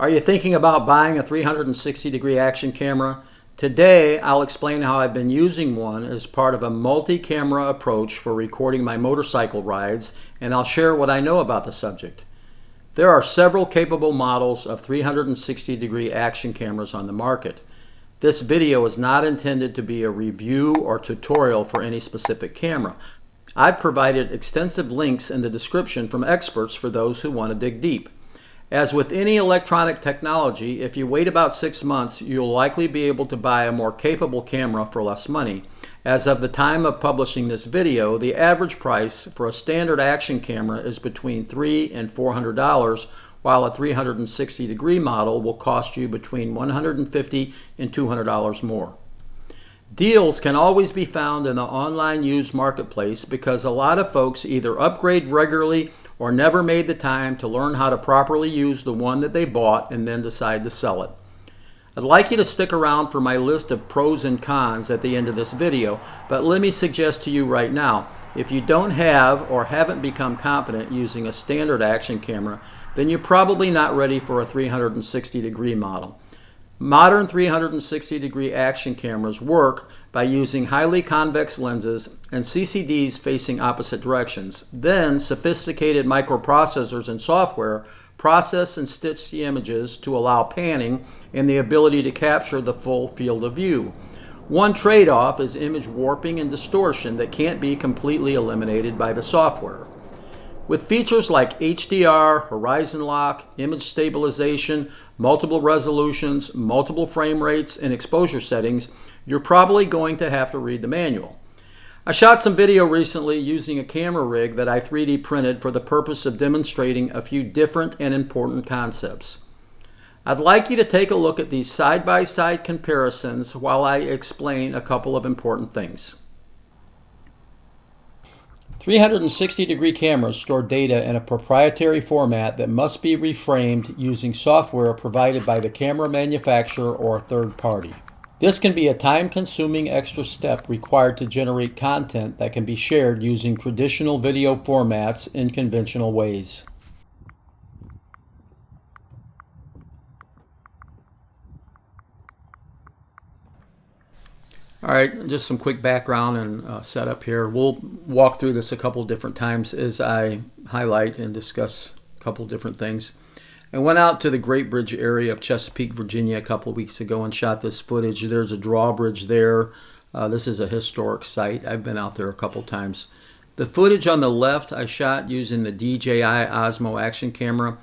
Are you thinking about buying a 360-degree action camera? Today, I'll explain how I've been using one as part of a multi-camera approach for recording my motorcycle rides, and I'll share what I know about the subject. There are several capable models of 360-degree action cameras on the market. This video is not intended to be a review or tutorial for any specific camera. I've provided extensive links in the description from experts for those who want to dig deep. As with any electronic technology, if you wait about 6 months, you'll likely be able to buy a more capable camera for less money. As of the time of publishing this video, the average price for a standard action camera is between $300 and $400, while a 360-degree model will cost you between $150 and $200 more. Deals can always be found in the online used marketplace because a lot of folks either upgrade regularly or never made the time to learn how to properly use the one that they bought and then decide to sell it. I'd like you to stick around for my list of pros and cons at the end of this video, but let me suggest to you right now, if you don't have or haven't become competent using a standard action camera, then you're probably not ready for a 360-degree model. Modern 360-degree action cameras work by using highly convex lenses and CCDs facing opposite directions. Then, sophisticated microprocessors and software process and stitch the images to allow panning and the ability to capture the full field of view. One trade-off is image warping and distortion that can't be completely eliminated by the software. With features like HDR, horizon lock, image stabilization, multiple resolutions, multiple frame rates, and exposure settings, you're probably going to have to read the manual. I shot some video recently using a camera rig that I 3D printed for the purpose of demonstrating a few different and important concepts. I'd like you to take a look at these side-by-side comparisons while I explain a couple of important things. 360-degree cameras store data in a proprietary format that must be reframed using software provided by the camera manufacturer or a third party. This can be a time-consuming extra step required to generate content that can be shared using traditional video formats in conventional ways. All right, just some quick background and setup here. We'll walk through this a couple different times as I highlight and discuss a couple different things. I went out to the Great Bridge area of Chesapeake, Virginia a couple of weeks ago and shot this footage. There's a drawbridge there. This is a historic site. I've been out there a couple times. The footage on the left I shot using the DJI Osmo action camera.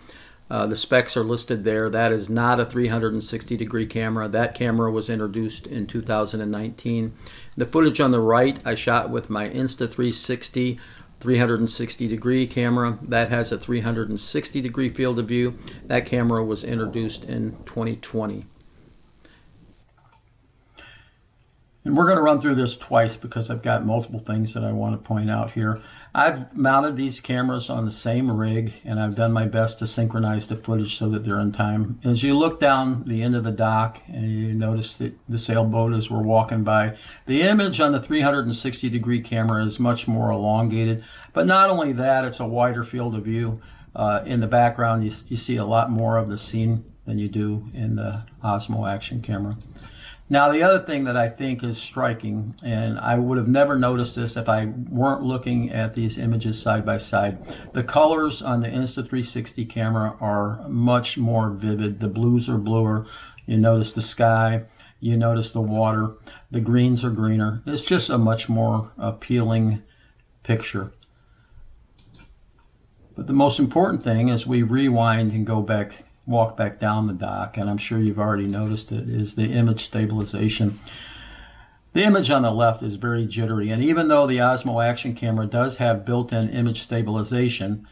The specs are listed there. That is not a 360-degree camera. That camera was introduced in 2019. The footage on the right I shot with my Insta360 360-degree camera. That has a 360-degree field of view. That camera was introduced in 2020. And we're going to run through this twice because I've got multiple things that I want to point out here. I've mounted these cameras on the same rig and I've done my best to synchronize the footage so that they're in time. As you look down the end of the dock and you notice that the sailboat as we're walking by, the image on the 360-degree camera is much more elongated. But not only that, it's a wider field of view. In the background you see a lot more of the scene than you do in the Osmo action camera. Now the other thing that I think is striking, and I would have never noticed this if I weren't looking at these images side by side, the colors on the Insta360 camera are much more vivid. The blues are bluer. You notice the sky, you notice the water, the greens are greener. It's just a much more appealing picture. But the most important thing as we rewind and walk back down the dock, and I'm sure you've already noticed it, is the image stabilization. The image on the left is very jittery, and even though the Osmo action camera does have built-in image stabilization,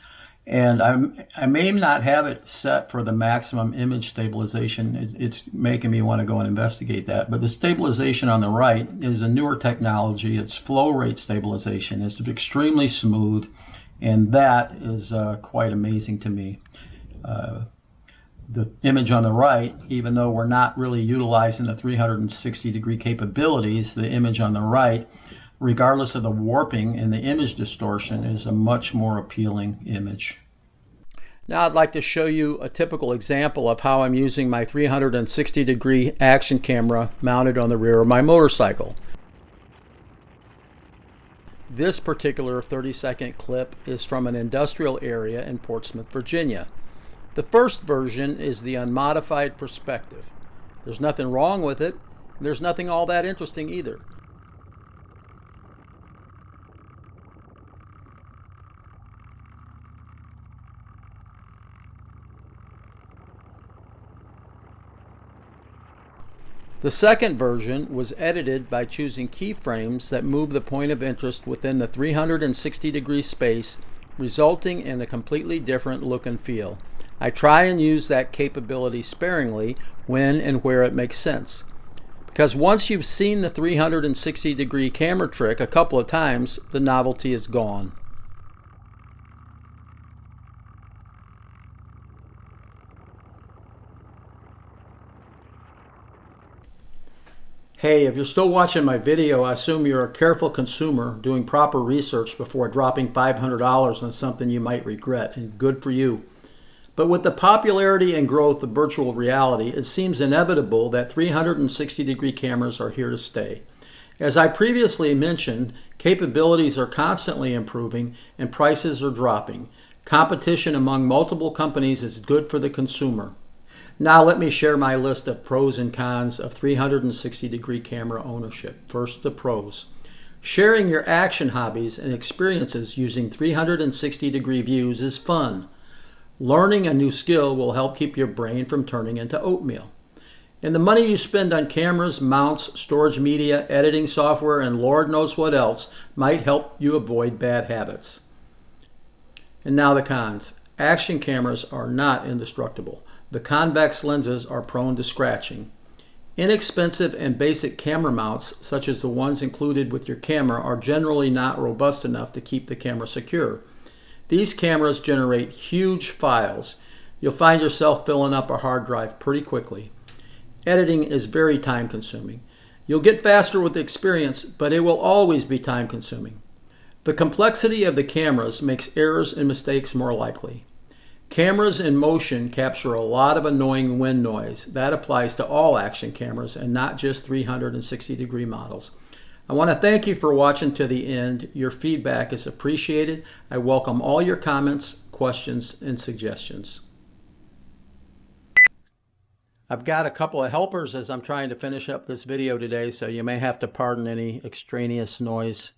and I may not have it set for the maximum image stabilization, it's making me want to go and investigate that, but the stabilization on the right is a newer technology. It's flow rate stabilization. It's extremely smooth, and that is quite amazing to me. The image on the right, even though we're not really utilizing the 360-degree capabilities, the image on the right, regardless of the warping and the image distortion, is a much more appealing image. Now I'd like to show you a typical example of how I'm using my 360-degree action camera mounted on the rear of my motorcycle. This particular 30-second clip is from an industrial area in Portsmouth, Virginia. The first version is the unmodified perspective. There's nothing wrong with it. There's nothing all that interesting either. The second version was edited by choosing keyframes that move the point of interest within the 360-degree space, resulting in a completely different look and feel. I try and use that capability sparingly when and where it makes sense. Because once you've seen the 360-degree camera trick a couple of times, the novelty is gone. Hey, if you're still watching my video, I assume you're a careful consumer doing proper research before dropping $500 on something you might regret, and good for you. But with the popularity and growth of virtual reality, it seems inevitable that 360-degree cameras are here to stay. As I previously mentioned, capabilities are constantly improving and prices are dropping. Competition among multiple companies is good for the consumer. Now let me share my list of pros and cons of 360-degree camera ownership. First, the pros. Sharing your action hobbies and experiences using 360-degree views is fun. Learning a new skill will help keep your brain from turning into oatmeal. And the money you spend on cameras, mounts, storage media, editing software, and Lord knows what else might help you avoid bad habits. And now the cons. Action cameras are not indestructible. The convex lenses are prone to scratching. Inexpensive and basic camera mounts, such as the ones included with your camera, are generally not robust enough to keep the camera secure. These cameras generate huge files. You'll find yourself filling up a hard drive pretty quickly. Editing is very time consuming. You'll get faster with experience, but it will always be time consuming. The complexity of the cameras makes errors and mistakes more likely. Cameras in motion capture a lot of annoying wind noise. That applies to all action cameras and not just 360-degree models. I want to thank you for watching to the end. Your feedback is appreciated. I welcome all your comments, questions, and suggestions. I've got a couple of helpers as I'm trying to finish up this video today, so you may have to pardon any extraneous noise.